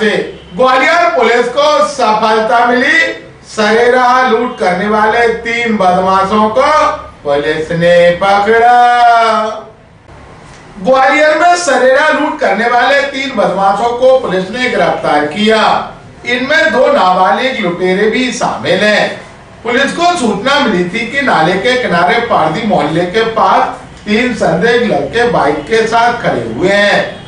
से ग्वालियर पुलिस को सफलता मिली। सरेरा लूट करने वाले 3 बदमाशों को पुलिस ने पकड़ा। ग्वालियर में सरेरा लूट करने वाले 3 बदमाशों को पुलिस ने गिरफ्तार किया। इनमें 2 नाबालिग लुटेरे भी शामिल हैं। पुलिस को सूचना मिली थी कि नाले के किनारे पारदी मोहल्ले के पास 3 संदिग्ध लड़के बाइक के साथ खड़े हुए हैं।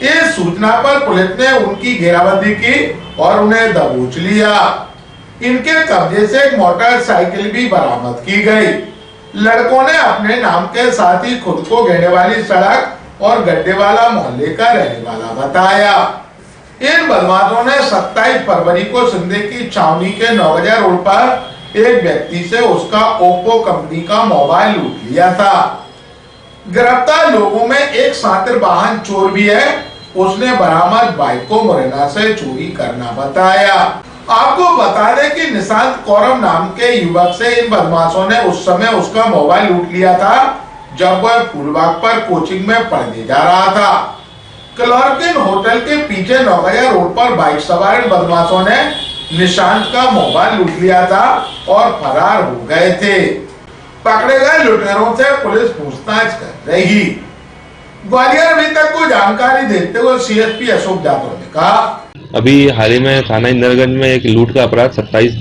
इस सूचना पर पुलिस ने उनकी घेराबंदी की और उन्हें दबोच लिया। इनके कब्जे से एक मोटरसाइकिल भी बरामद की गई। लड़कों ने अपने नाम के साथ ही खुद को घेरने वाली सड़क और गड्ढेवाला मोहल्ले का रहने वाला बताया। इन बदमाशों ने 27 फरवरी को सिंधे की छावनी के 9000 रोड पर एक व्यक्ति से उसका ओप्पो कंपनी का मोबाइल लूट लिया था। गिरफ्तार लोगों में एक शातिर वाहन चोर भी है। उसने बरामद बाइक को मुरैना से चोरी करना बताया। आपको बता दें कि निशांत कौरव नाम के युवक से इन बदमाशों ने उस समय उसका मोबाइल लूट लिया था जब वह फूलबाग पर कोचिंग में पढ़ने जा रहा था। क्लॉर्किन होटल के पीछे 9000 रोड पर बाइक सवार बदमाशों ने निशांत का मोबाइल लूट लिया था और फरार हो गए थे। पकड़े गए लुटेरों से पुलिस पूछताछ कर रही। ग्वालियर अभी तक को जानकारी देते हुए सीएसपी अशोक जाधव ने कहा, अभी हाल ही में थाना इंदरगंज में एक लूट का अपराध 27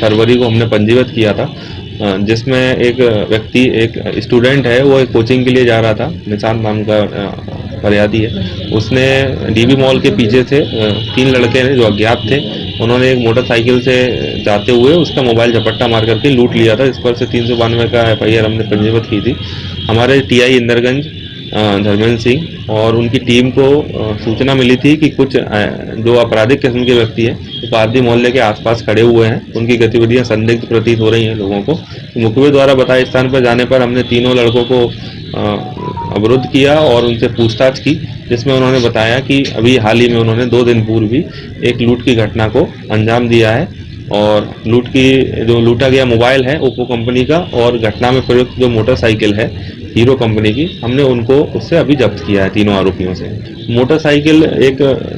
फरवरी को हमने पंजीबत किया था, जिसमें एक व्यक्ति, एक स्टूडेंट है, वो एक कोचिंग के लिए जा रहा था। निशांत नाम का फरियादी है। उसने डीबी मॉल के पीछे से 3 लड़के ने जो अज्ञात थे, उन्होंने एक मोटरसाइकिल से जाते हुए उसका मोबाइल झपट्टा मार करके लूट लिया था। इस पर से 392 का FIR हमने पंजीबत की थी। हमारे TI इंदरगंज धर्मेंद्र सिंह और उनकी टीम को सूचना मिली थी कि कुछ जो आपराधिक किस्म के व्यक्ति हैं तो पारदी मोहल्ले के आसपास खड़े हुए हैं। उनकी गतिविधियां संदिग्ध प्रतीत हो रही हैं लोगों को। मुखबिर द्वारा बताए स्थान पर जाने पर हमने तीनों लड़कों को अवरुद्ध किया और उनसे पूछताछ की, जिसमें उन्होंने बताया कि अभी हाल ही में उन्होंने 2 दिन पूर्व भी एक लूट की घटना को अंजाम दिया है और जो लूटा गया मोबाइल है ओप्पो कंपनी का और घटना में प्रयुक्त जो मोटरसाइकिल है हीरो कंपनी की, हमने उनको उससे अभी जब्त किया है तीनों आरोपियों से। मोटरसाइकिल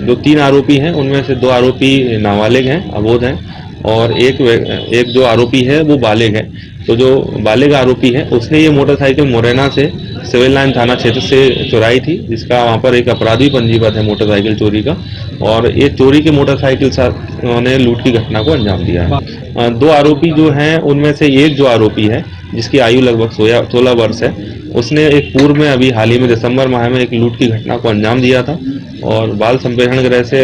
जो 3 आरोपी हैं उनमें से 2 आरोपी नाबालिग हैं, अबोध हैं, और एक जो आरोपी है वो बालिग है। तो जो बालिग आरोपी है उसने ये मोटरसाइकिल मुरैना से सिविल लाइन थाना क्षेत्र से चुराई थी, जिसका वहाँ पर एक अपराध भी पंजीबत है मोटरसाइकिल चोरी का, और ये चोरी के मोटरसाइकिल से उन्होंने लूट की घटना को अंजाम दिया है। 2 आरोपी जो हैं उनमें से एक जो आरोपी है जिसकी आयु लगभग 16 वर्ष है, उसने एक पूर्व में अभी हाल ही में दिसंबर माह में एक लूट की घटना को अंजाम दिया था और बाल संप्रेषण गृह से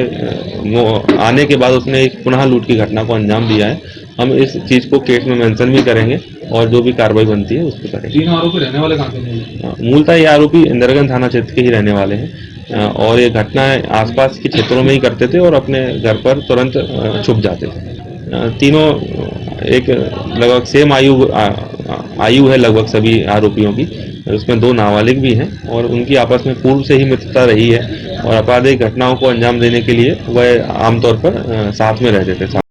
आने के बाद उसने एक पुनः लूट की घटना को अंजाम दिया है। हम इस चीज को केस में मेंशन भी करेंगे और जो भी कार्रवाई बनती है उसको करेंगे। 3 आरोपी रहने वाले कहाँ से? मूलतः ये आरोपी इंदरगंज थाना क्षेत्र के ही रहने वाले हैं और ये घटना आसपास के क्षेत्रों में ही करते थे और अपने घर पर तुरंत छुप जाते थे। तीनों एक लगभग सेम आयु है लगभग सभी आरोपियों की। उसमें 2 नाबालिग भी हैं और उनकी आपस में पूर्व से ही मित्रता रही है और आपराधिक घटनाओं को अंजाम देने के लिए वह आमतौर पर साथ में रहते थे।